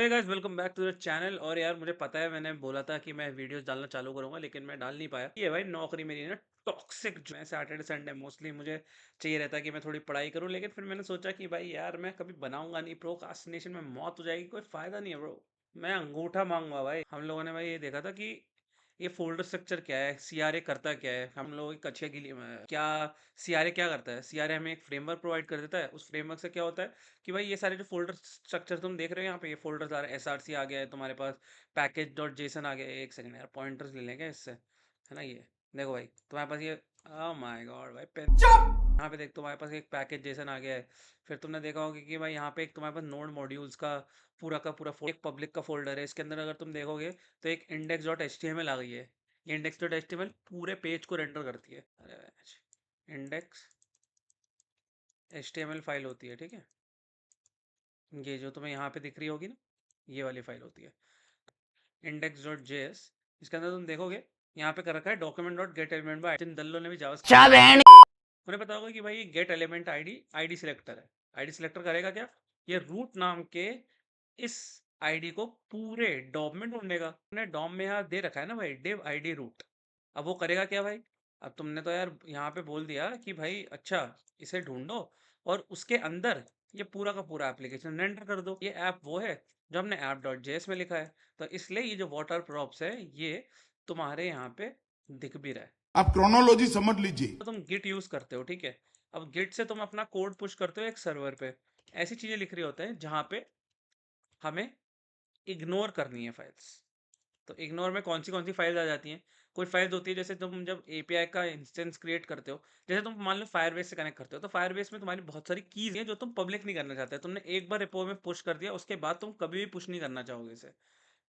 Hey guys welcome back to the channel. और यार मुझे पता है मैंने बोला था कि मैं वीडियोस डालना चालू करूंगा, लेकिन मैं डाल नहीं पाया। ये भाई नौकरी मेरी ना टॉक्सिक जो है। सैटरडे संडे मोस्टली मुझे चाहिए रहता है कि मैं थोड़ी पढ़ाई करूं, लेकिन फिर मैंने सोचा कि भाई यार मैं कभी बनाऊंगा नहीं, प्रोक्रास्टिनेशन में मौत हो जाएगी, कोई फायदा नहीं है ब्रो। मैं अंगूठा मांगूंगा भाई। हम लोगों ने भाई ये देखा था कि ये फोल्डर स्ट्रक्चर क्या है, सीआरए करता क्या है, हम लोग की कक्षा के लिए क्या सीआरए क्या करता है। सीआरए हमें एक फ्रेमवर्क प्रोवाइड कर देता है। उस फ्रेमवर्क से क्या होता है कि भाई ये सारे जो फोल्डर स्ट्रक्चर तुम देख रहे हो यहाँ पे, ये फोल्डर्स आ रहे हैं, एसआरसी आ गया है तुम्हारे पास, पैकेज डॉट जेसन आ गया है। एक सेकंड यार, पॉइंटर्स ले लेंगे इससे, है ना। ये देखो भाई तुम्हारे पास ये, ओह माय गॉड भाई पेन, यहाँ पे देख तुम्हारे पास एक पैकेज जेसन आ गया है। फिर तुमने देखा होगा कि भाई यहाँ पे एक तुम्हारे पास नोड मॉड्यूल्स का पूरा एक पब्लिक का फोल्डर है। इसके अंदर अगर तुम देखोगे तो एक index dot H T M L आ गई है। ये index dot H T M L पूरे पेज को रेंडर करती है। अरे index H T M L file होती है, ठीक है। ये जो तुम्हें यहाँ पे दिख रही होगी ना, ये वाली फाइल होती है इंडेक्स डॉट जे एस। इसके अंदर तुम देखोगे यहाँ पे कर रखा है document dot get element by जिन दल्लों ने भी जावा उन्हें पता होगा कि भाई ये get element ID ID selector है। आईडी सिलेक्टर करेगा क्या, ये रूट नाम के इस आईडी को पूरे डॉम में ढूंढेगा। उन्हें डॉम में यहाँ दे रखा है ना भाई, डिव आईडी रूट। अब वो करेगा क्या भाई, अब तुमने तो यार यहाँ पे बोल दिया कि भाई अच्छा इसे ढूंढो और उसके अंदर ये पूरा का पूरा एप्लीकेशन रेंडर कर दो। ये ऐप वो है जो हमने ऐप डॉट जेएस में लिखा है, तो इसलिए ये जो वाटर प्रॉप्स है ये तुम्हारे यहाँ पे दिख भी रहा है। आप क्रोनोलॉजी समझ लीजिए। तो तुम गिट यूज करते हो, ठीक है। अब गिट से तुम अपना कोड पुश करते हो एक सर्वर पे। ऐसी चीजें लिख रही होते हैं जहां पे हमें इग्नोर करनी है फाइल्स। तो इग्नोर में कौन सी फाइल्स आ जाती हैं। कुछ फाइल्स होती है जैसे तुम जब एपीआई का इंस्टेंस क्रिएट करते हो, जैसे तुम मान लो फायरबेस से कनेक्ट करते हो, तो फायरबेस में तुम्हारी बहुत सारी कीज हैं जो तुम पब्लिक नहीं करना चाहते। तुमने एक बार रिपो में पुश कर दिया, उसके बाद तुम कभी भी पुश नहीं करना चाहोगे इसे।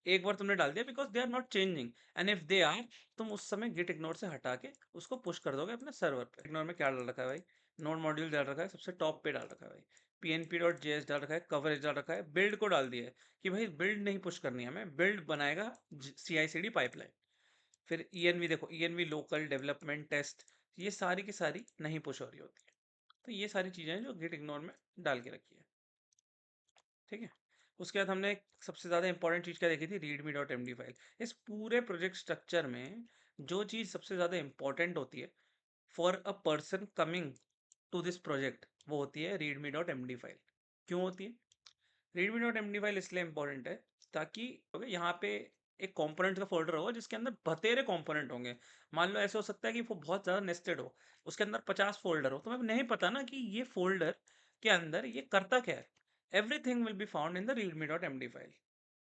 एक बार तुमने डाल दिया because they are not changing, and if they are, तुम उस समय गिट इग्नोर से हटा के उसको पुश कर दोगे अपने सर्वर पे। इग्नोर में क्या डाल रखा है भाई, नोड मॉड्यूल डाल रखा है, सबसे टॉप पे डाल रखा है भाई, पीएनपी डॉट जेएस डाल रखा है, कवरेज डाल रखा है, बिल्ड को डाल दिया है कि भाई बिल्ड नहीं पुश करनी है हमें, बिल्ड बनाएगा सी आई सी डी पाइपलाइन। फिर ईएनवी देखो, ईएनवी लोकल डेवलपमेंट टेस्ट, ये सारी की सारी नहीं पुश हो रही होती है। तो ये सारी चीजें हैं जो गिट इग्नोर में डाल के रखी है, ठीक है। उसके बाद हमने सबसे ज़्यादा इंपॉर्टेंट चीज़ क्या देखी थी, readme dot M D file. इस पूरे प्रोजेक्ट स्ट्रक्चर में जो चीज़ सबसे ज़्यादा इंपॉर्टेंट होती है for a person coming to this project, वो होती है readme dot M D file. क्यों होती है readme dot M D file? इसलिए इंपॉर्टेंट है ताकि यहाँ पे एक कंपोनेंट का फोल्डर होगा जिसके अंदर बतेरे कंपोनेंट होंगे। मान लो ऐसे हो सकता है कि वो बहुत ज़्यादा नेस्टेड हो, उसके अंदर 50 फोल्डर हो, तो तुम्हें नहीं पता ना कि ये फोल्डर के अंदर ये करता क्या है। Everything will be found in the readme dot M D file,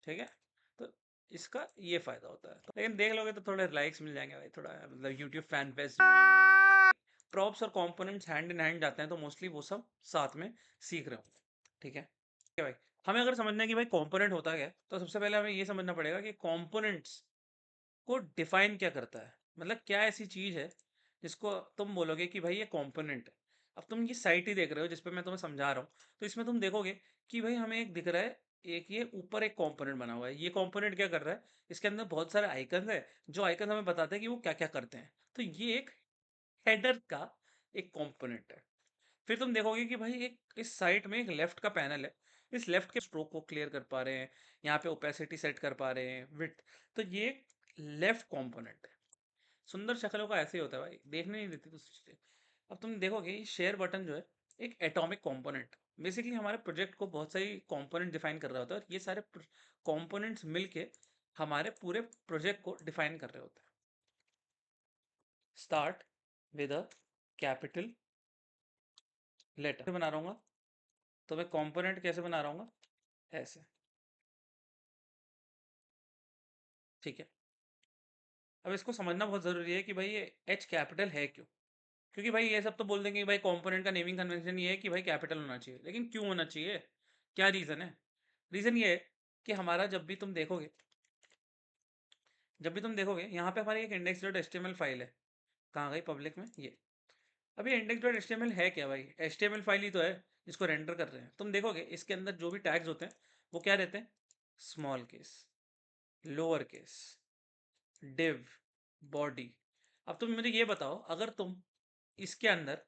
ठीक है। तो इसका ये फायदा होता है, लेकिन देख लोगे तो थोड़े लाइक्स मिल जाएंगे भाई, थोड़ा मतलब यूट्यूब फैन पेज। प्रॉप्स और कंपोनेंट्स हैंड इन हैंड जाते हैं, तो मोस्टली वो सब साथ में सीख रहे होंगे, ठीक है। ठीक है भाई, हमें अगर समझना है कि भाई कंपोनेंट होता क्या है, तो सबसे पहले हमें ये समझना पड़ेगा कि कंपोनेंट्स को डिफाइन क्या करता है। मतलब क्या ऐसी चीज है जिसको तुम बोलोगे कि भाई ये कंपोनेंट है। अब तुम ये साइट ही देख रहे हो जिस पे मैं तुम्हें समझा रहा हूँ, तो इसमें तुम देखोगे कि भाई हमें एक दिख रहा है, एक ये ऊपर एक कंपोनेंट बना हुआ है। ये कंपोनेंट क्या कर रहा है, इसके अंदर बहुत सारे आइकन है जो आइकन हमें बताते हैं कि वो क्या क्या करते हैं। तो ये एक हेडर का एक कंपोनेंट है। फिर तुम देखोगे कि भाई एक इस साइट में एक लेफ्ट का पैनल है, इस लेफ्ट के स्ट्रोक को क्लियर कर पा रहे हैं, यहाँ पे ओपेसिटी सेट कर पा रहे हैं, विड्थ। तो ये एक लेफ्ट कंपोनेंट है। सुंदर शक्लों का ऐसे ही होता है भाई, देखने नहीं देती दूसरी चीजें। अब तुम देखोगे ये शेयर बटन जो है एक एटॉमिक कंपोनेंट, बेसिकली हमारे प्रोजेक्ट को बहुत सारी कंपोनेंट डिफाइन कर रहा होता है, और ये सारे कंपोनेंट्स मिलके हमारे पूरे प्रोजेक्ट को डिफाइन कर रहे होते हैं। Start with a capital letter बना रहा हूँ, तो मैं कंपोनेंट कैसे बना रहा हूँ, ऐसे, ठीक है। अब इसको समझना बहुत जरूरी है कि भाई ये एच कैपिटल है क्यों। क्योंकि भाई ये सब तो बोल देंगे कि भाई कंपोनेंट का नेमिंग कन्वेंशन ये है कि भाई कैपिटल होना चाहिए, लेकिन क्यों होना चाहिए, क्या रीजन है। रीजन ये है कि हमारा जब भी तुम देखोगे यहाँ पे हमारी एक index dot H T M L file है। कहाँ गई पब्लिक में ये। अब ये index dot H T M L है क्या भाई, H T M L file ही तो है जिसको रेंडर कर रहे हैं। तुम देखोगे इसके अंदर जो भी टैग्स होते हैं वो क्या रहते हैं, small case, lower case, div, body. अब तुम मुझे ये बताओ, अगर तुम इसके अंदर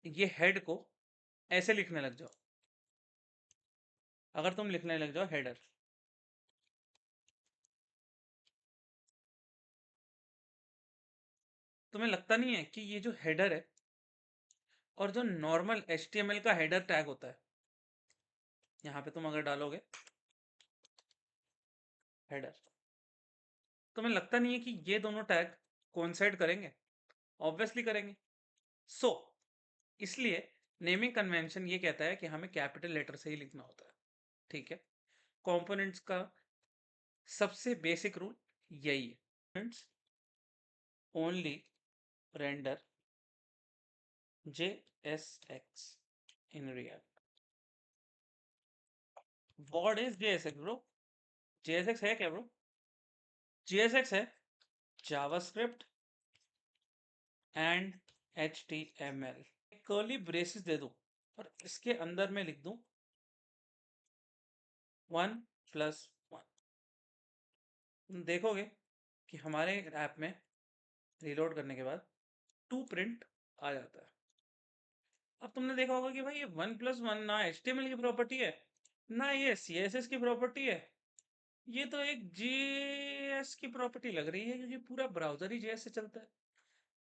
ये हेड को ऐसे लिखने लग जाओ, अगर तुम लिखने लग जाओ हेडर, तुम्हें लगता नहीं है कि ये जो हेडर है और जो नॉर्मल HTML का हेडर टैग होता है, यहाँ पे तुम अगर डालोगे हेडर, तुम्हें लगता नहीं है कि ये दोनों टैग कोइंसाइड करेंगे? ऑब्वियसली करेंगे। सो इसलिए नेमिंग कन्वेंशन ये कहता है कि हमें कैपिटल लेटर से ही लिखना होता है, ठीक है। कंपोनेंट्स का सबसे बेसिक रूल यही है, components only render JSX in React। What is JSX bro? JSX है क्या ब्रो? JSX है JavaScript and HTML। Curly braces दे दूं और इसके अंदर मैं लिख दूं 1+1, तुम देखोगे कि हमारे ऐप में रीलोड करने के बाद 2 प्रिंट आ जाता है। अब तुमने देखा होगा कि भाई ये 1+1 ना HTML की प्रॉपर्टी है ना ये CSS की प्रॉपर्टी है, ये तो एक JS की प्रॉपर्टी लग रही है क्योंकि पूरा ब्राउजर ही JS से चलता है।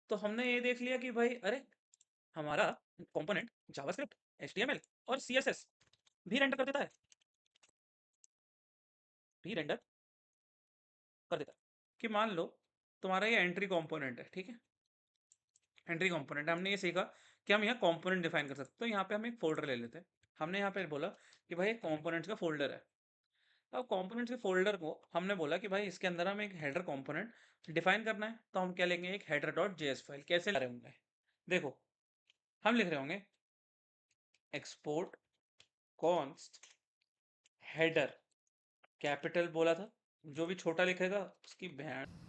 तो हमने ये देख लिया कि भाई अरे हमारा कंपोनेंट जावास्क्रिप्ट, HTML और CSS भी रेंडर कर देता है, भी रेंडर कर देता है। कि मान लो तुम्हारा ये एंट्री कंपोनेंट है, ठीक है। एंट्री कंपोनेंट हमने ये सीखा कि हम यहाँ कंपोनेंट डिफाइन कर सकते हैं। तो यहाँ पे हम एक फोल्डर ले लेते हैं। हमने यहाँ पे बोला कि भाई कंपोनेंट्स का फोल्डर है। अब कंपोनेंट्स के फोल्डर को हमने बोला कि भाई इसके अंदर हम एक हेडर कंपोनेंट डिफाइन करना है, तो हम क्या लेंगे, एक हेडर डॉट जेएस फाइल। कैसे ला रहे होंगे, देखो हम लिख रहे होंगे एक्सपोर्ट कॉन्स्ट हेडर, कैपिटल बोला था, जो भी छोटा लिखेगा उसकी बहन,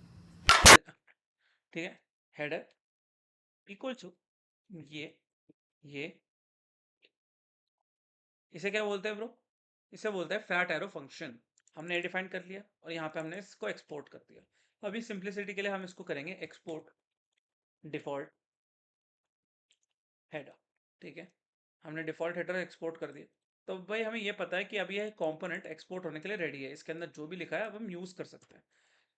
ठीक है। हेडर इक्वल टू ये इसे क्या बोलते हैं ब्रो? इसे बोलते हैं फैट एरो फंक्शन। हमने डिफाइन कर लिया और यहाँ पे हमने इसको एक्सपोर्ट कर दिया। अभी सिंप्लिसिटी के लिए हम इसको करेंगे एक्सपोर्ट डिफॉल्ट हेडर, ठीक है। हमने डिफॉल्ट हेडर एक्सपोर्ट कर दिया। तो भाई हमें ये पता है कि अभी यह कंपोनेंट एक्सपोर्ट होने के लिए रेडी है, इसके अंदर जो भी लिखा है अब हम यूज़ कर सकते हैं।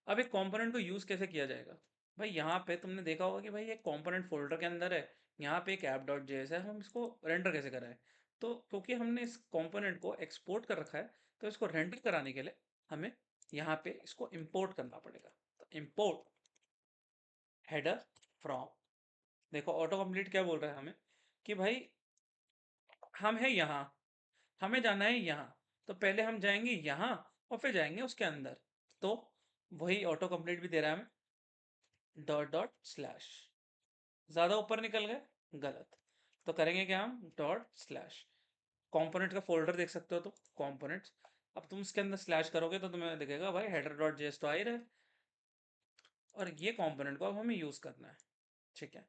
अब एक कंपोनेंट को यूज़ कैसे किया जाएगा? भाई यहाँ पे तुमने देखा होगा कि भाई ये कंपोनेंट फोल्डर के अंदर है, यहाँ पे एक ऐप डॉट जेएस है, हम इसको रेंडर कैसे कराएं? तो क्योंकि हमने इस कंपोनेंट को एक्सपोर्ट कर रखा है, तो इसको रेंडर कराने के लिए हमें यहाँ पे इसको इंपोर्ट करना पड़ेगा। तो इंपोर्ट हेडर फ्रॉम, देखो ऑटो कंप्लीट क्या बोल रहा है हमें कि भाई हम है यहाँ, हमें जाना है यहाँ, तो पहले हम जाएंगे यहाँ और फिर जाएंगे उसके अंदर। तो वही ऑटो कंप्लीट भी दे रहा है हमें डॉट डॉट स्लैश, ज़्यादा ऊपर निकल गए गलत, तो करेंगे क्या हम डॉट स्लैश। कंपोनेंट का फोल्डर देख सकते हो तो कंपोनेंट्स, अब तुम इसके अंदर स्लैश करोगे तो तुम्हें दिखेगा भाई हेडर डॉट जेएस तो आ ही रहा है, और ये कंपोनेंट को अब हमें यूज़ करना है, ठीक है।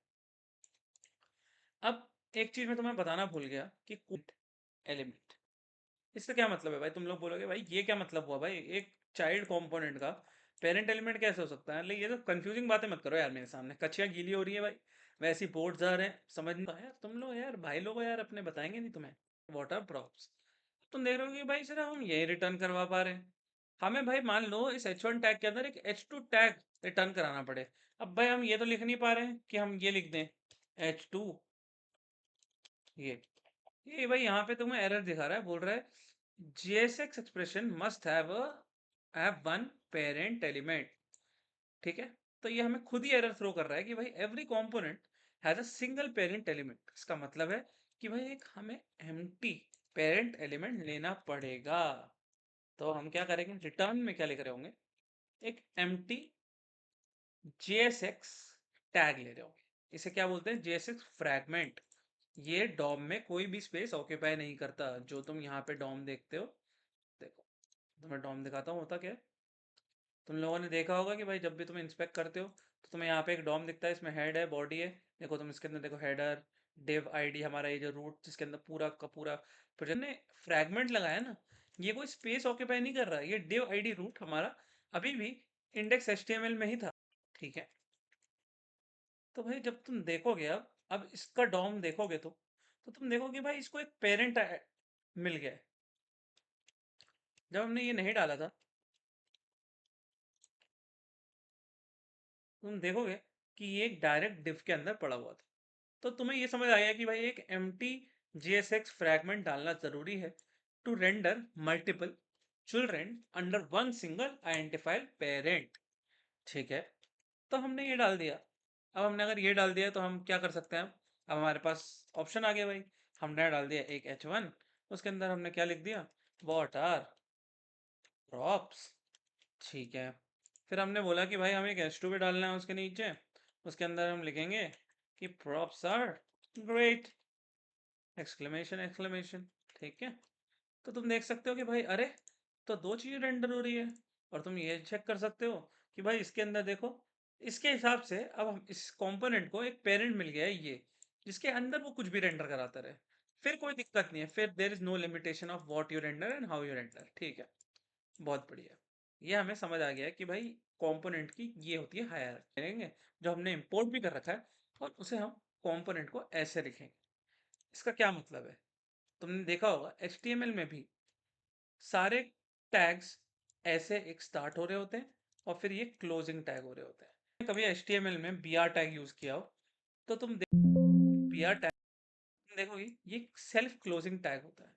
अब एक चीज़ मैं तुम्हें बताना भूल गया कि कूट एलिमेंट, इसका क्या मतलब है? भाई तुम लोग बोलोगे भाई ये क्या मतलब हुआ, भाई एक चाइल्ड कंपोनेंट का पेरेंट एलिमेंट कैसे हो सकता है? लेकिन ये तो कंफ्यूजिंग बातें मत करो यार, मेरे सामने कचिया गीली हो रही है भाई, वैसे ही बोर्ड जा रहे हैं, समझ नहीं यार तुम लोग, यार भाई लोग यार अपने बताएंगे नहीं तुम्हें व्हाट आर प्रॉप्स। तुम देख रहे हो कि भाई सिर्फ हम यही रिटर्न करवा पा रहे हैं, हमें भाई मान लो इस H1 टैग के अंदर एक H2 टैग रिटर्न कराना पड़े। अब भाई हम ये तो लिख नहीं पा रहे हैं कि हम ये लिख दें H2, ये भाई यहाँ पे तुम्हें एरर दिखा रहा है, बोल रहा है JSX expression must have one parent element, ठीक है। तो ये हमें खुद ही एरर थ्रो कर रहा है कि भाई every component has a single parent element. इसका मतलब है कि भाई एक हमें एम्प्टी पेरेंट एलिमेंट लेना पड़ेगा। तो हम क्या करेंगे, रिटर्न में क्या लिख रहे होंगे, एक एम्प्टी JSX टैग ले रहे होंगे। इसे क्या बोलते हैं, JSX फ्रैगमेंट। ये डॉम में कोई भी स्पेस ऑक्यूपाई नहीं करता। जो तुम यहाँ पे डॉम देखते हो, देखो तुम्हें डॉम दिखाता हूँ होता क्या है। तुम लोगों ने देखा होगा कि भाई जब भी तुम इंस्पेक्ट करते हो तो तुम्हें यहाँ पे एक डॉम दिखता है, इसमें हेड है, बॉडी है। देखो तुम इसके अंदर देखो हेडर डिव आईडी, हमारा ये जो रूट जिसके अंदर पूरा का पूरा प्रोजेक्ट ने फ्रैगमेंट लगाया ना, ये कोई स्पेस ऑक्यूपाई नहीं कर रहा है। ये डिव आईडी रूट हमारा अभी भी इंडेक्स HTML में ही था, ठीक है। तो भाई जब तुम देखोगे अब इसका डॉम देखोगे तो तुम देखोगे भाई इसको एक पेरेंट मिल गया है। जब हमने ये नहीं डाला था, तुम देखोगे कि ये एक डायरेक्ट डिफ के अंदर पड़ा हुआ था। तो तुम्हें ये समझ आया कि भाई एक एम्प्टी JSX फ्रैगमेंट डालना जरूरी है to render multiple children under one single identified parent. ठीक है, तो हमने ये डाल दिया। अब हमने अगर ये डाल दिया तो हम क्या कर सकते हैं? अब हमारे पास ऑप्शन आ गया भाई। हमने डाल दिया एक H1, उसके अंदर हमने क्या लिख दिया? What are props. ठीक है, फिर हमने बोला कि भाई हमें एक H2 भी डालना है उसके नीचे। उसके अंदर हम लिखेंगे कि props are great exclamation exclamation. ठीक है, तो तुम देख सकते हो कि भाई अरे, तो दो चीजें रेंडर हो रही है। और तुम ये चेक कर सकते हो कि भाई इसके अंदर देखो, इसके हिसाब से अब हम इस कंपोनेंट को एक पेरेंट मिल गया है ये, जिसके अंदर वो कुछ भी रेंडर कराता रहे। फिर कोई दिक्कत नहीं है, फिर there is no limitation of what you render and how you render. ठीक है, बहुत बढ़िया। ये हमें समझ आ गया है कि भाई कंपोनेंट की ये होती है हायरार्की। करेंगे जो हमने इंपोर्ट भी कर रखा है, और उसे हम कंपोनेंट को ऐसे लिखेंगे। इसका क्या मतलब है? तुमने देखा होगा HTML में भी सारे टैग्स ऐसे एक स्टार्ट हो रहे होते हैं और फिर ये क्लोजिंग टैग हो रहे होते हैं। कभी HTML में BR टैग यूज किया हो तो तुम BR टैग तुम देखोगे ये सेल्फ क्लोजिंग टैग होता है।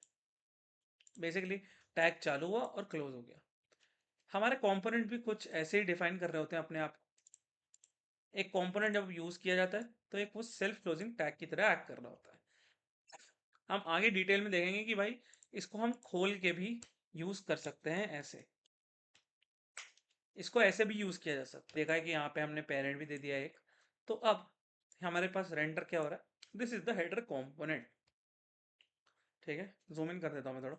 बेसिकली टैग चालू हुआ और क्लोज हो गया। हमारे कंपोनेंट भी कुछ ऐसे ही डिफाइन कर रहे होते हैं अपने आप। एक कंपोनेंट जब यूज किया जाता है तो एक वो सेल्फ क्लोजिंग टैग की तरह एक्ट कर रहा होता है। हम आगे डिटेल में देखेंगे कि भाई इसको हम खोल के भी यूज कर सकते हैं ऐसे। इसको ऐसे भी यूज किया जा सकता है। देखा है कि यहाँ पे हमने पेरेंट भी दे दिया एक। तो अब हमारे पास रेंडर क्या हो रहा है? This is the header component. ठीक है, जूम इन कर देता हूँ मैं थोड़ा।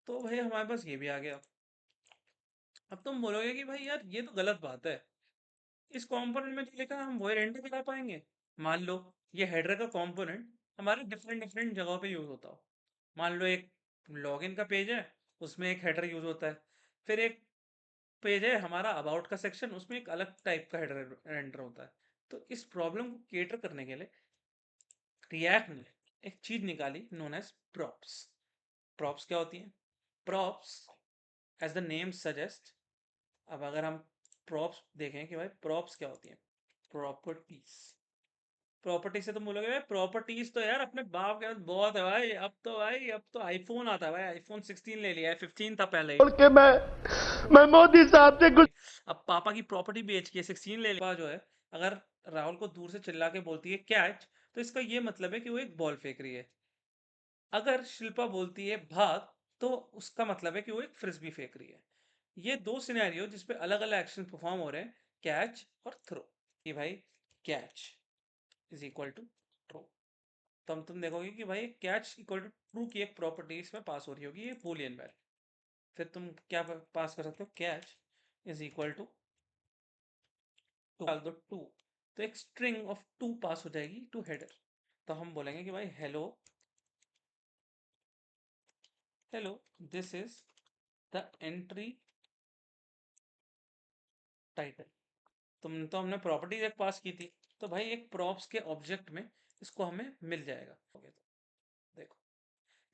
तो भाई हमारे पास ये भी आ गया। अब तुम बोलोगे कि भाई यार ये तो गलत बात है, इस कंपोनेंट में जो लिखा है हम वही रेंडर करा पाएंगे? मान लो ये हेडर का कंपोनेंट हमारे डिफरेंट डिफरेंट जगहों पे यूज होता हो। मान लो एक लॉगिन का पेज है, उसमें एक हेडर यूज होता है। फिर एक पेज है हमारा अबाउट का सेक्शन, उसमें एक अलग टाइप का हेडर रेंडर होता है। तो इस प्रॉब्लम को केटर करने के लिए रिएक्ट ने एक चीज निकाली नोन एज प्रॉप्स। प्रॉप्स क्या होती हैं? Props as the name suggest. अब अगर हम प्रॉप्स देखें कि भाई प्रॉप्स क्या होती हैं? प्रॉपर्टीज। प्रॉपर्टी से तुम बोलोगे भाई प्रॉपर्टीज तो यार अपने बाप के पास बहुत है भाई। अब तो आईफोन आता है भाई, आईफोन 16 ले लिया है, 15 था पहले ही। के मैं मोदी साहब से कुछ अब पापा की प्रॉपर्टी बेच के 16 ले लिया जो है। अगर राहुल को दूर से चिल्ला के बोलती है कैच, तो इसका ये मतलब है कि वो एक बॉल फेंक रही है। अगर शिल्पा बोलती है भाग, तो उसका मतलब है कि वो एक फ्रिस्बी फेंक रही है। ये दो सिनेरियो जिसपे अलग अलग एक्शन परफॉर्म हो रहे हैं, कैच और थ्रो। कि भाई catch is equal to true. तो तुम देखोगे कि भाई कैच इक्वल टू ट्रू की एक प्रॉपर्टी इसमें पास हो रही होगी, ये बूलियन वैल्यू। फिर तुम क्या पास कर सकते हो? कैच इज इक्वल टू डाल दो टू, तो एक स्ट्रिंग ऑफ टू पास हो जाएगी टू हेडर। तो हम बोलेंगे कि भाई hello hello, this is the entry title. तो हमने प्रॉपर्टीज एक पास की थी, तो भाई एक प्रॉप्स के ऑब्जेक्ट में इसको हमें मिल जाएगा। ओके, तो देखो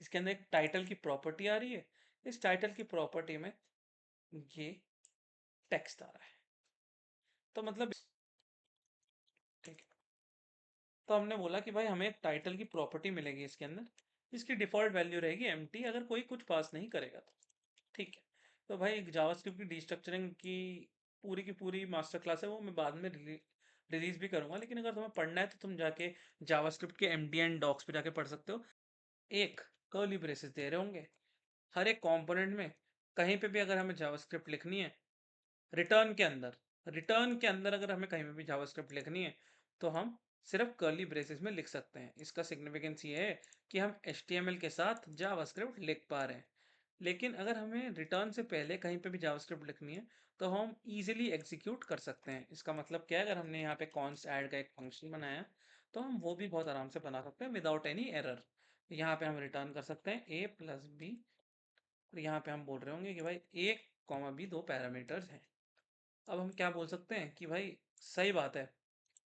इसके अंदर एक टाइटल की प्रॉपर्टी आ रही है। इस टाइटल की प्रॉपर्टी में ये टेक्स्ट आ रहा है, तो मतलब ठीक है। तो हमने बोला कि भाई हमें एक टाइटल की प्रॉपर्टी मिलेगी इसके अंदर, इसकी डिफॉल्ट वैल्यू रहेगी एम्प्टी अगर कोई कुछ पास नहीं करेगा तो। ठीक है, तो भाई जावास्क्रिप्ट की डिस्ट्रक्चरिंग की पूरी मास्टर क्लास है, वो मैं बाद में रिलीज भी करूंगा। लेकिन अगर तुम्हें पढ़ना है तो तुम जाके जावास्क्रिप्ट के MDN डॉक्स पे जाके पढ़ सकते हो। एक कर्ली ब्रेसेस दे रहे होंगे हर एक कंपोनेंट में। कहीं पे भी अगर हमें जावास्क्रिप्ट लिखनी है रिटर्न के अंदर, अगर हमें कहीं पे भी जावास्क्रिप्ट लिखनी है तो हम सिर्फ कर्ली ब्रेसेस में लिख सकते हैं। इसका सिग्निफिकेंस ये है कि हम HTML के साथ जावास्क्रिप्ट लिख पा रहे हैं। लेकिन अगर हमें रिटर्न से पहले कहीं पे भी जावास्क्रिप्ट लिखनी है तो हम इजीली एग्जीक्यूट कर सकते हैं। इसका मतलब क्या है? अगर हमने यहाँ पे कॉन्स्ट ऐड का एक फंक्शन बनाया तो हम वो भी बहुत आराम से बना सकते हैं विदाउट एनी एरर। यहाँ पे हम रिटर्न कर सकते हैं A+B, और यहाँ पे हम बोल रहे होंगे कि भाई A, B दो पैरामीटर्स हैं। अब हम क्या बोल सकते हैं कि भाई सही बात है,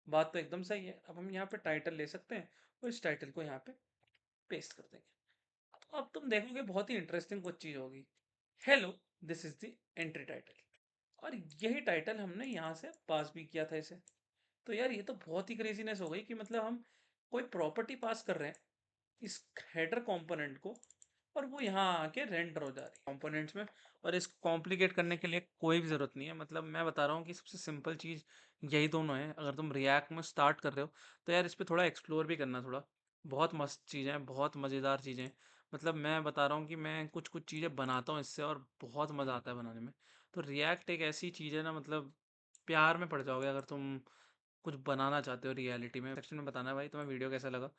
बात तो एकदम सही है। अब हम यहाँ पे टाइटल ले सकते हैं और इस टाइटल को यहाँ पे पेस्ट कर देंगे। अब तुम देखोगे बहुत ही इंटरेस्टिंग कुछ चीज होगी। Hello, this is the entry title, और यही टाइटल हमने यहाँ से पास भी किया था इसे। तो यार ये तो बहुत ही क्रेजीनेस हो गई कि मतलब हम कोई प्रॉपर्टी पास कर रहे हैं इस हेडर कंपोनेंट को, और वो यहाँ आके रेंडर हो जा रही है कंपोनेंट्स में। और इसको कॉम्प्लिकेट करने के लिए कोई भी ज़रूरत नहीं है। मतलब मैं बता रहा हूँ कि सबसे सिंपल चीज़ यही दोनों है। अगर तुम रिएक्ट में स्टार्ट कर रहे हो तो यार इस पर थोड़ा एक्सप्लोर भी करना। थोड़ा बहुत मस्त चीज़ें हैं, बहुत मज़ेदार चीज़ें हैं। मतलब मैं बता रहा हूँ कि मैं कुछ कुछ चीज़ें बनाता हूँ इससे, और बहुत मज़ा आता है बनाने में। तो रिएक्ट एक ऐसी चीज़ है ना, मतलब प्यार में पड़ जाओगे अगर तुम कुछ बनाना चाहते हो रियलिटी में। सेक्शन में बताना भाई तुम्हें वीडियो कैसा लगा।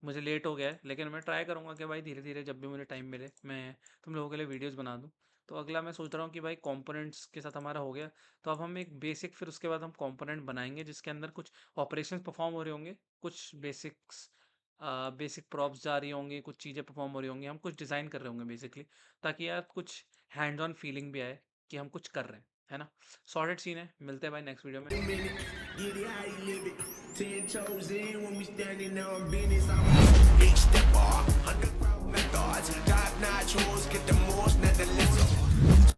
मुझे लेट हो गया है, लेकिन मैं ट्राई करूँगा कि भाई धीरे धीरे जब भी मुझे टाइम मिले मैं तुम लोगों के लिए वीडियोस बना दूँ। तो अगला मैं सोच रहा हूँ कि भाई कंपोनेंट्स के साथ हमारा हो गया, तो अब हम एक बेसिक, फिर उसके बाद हम कंपोनेंट बनाएंगे जिसके अंदर कुछ ऑपरेशंस परफॉर्म हो रहे होंगे, कुछ बेसिक प्रॉप्स जा रही होंगी, कुछ चीज़ें परफॉर्म हो रही होंगी, हम कुछ डिज़ाइन कर रहे होंगे बेसिकली, ताकि यार कुछ हैंड ऑन फीलिंग भी आए कि हम कुछ कर रहे हैं, है ना। सॉर्टेड सीन है, मिलते हैं भाई नेक्स्ट वीडियो में। Get it how you live it. 10 toes in when we standing on business. I'm a big stepper.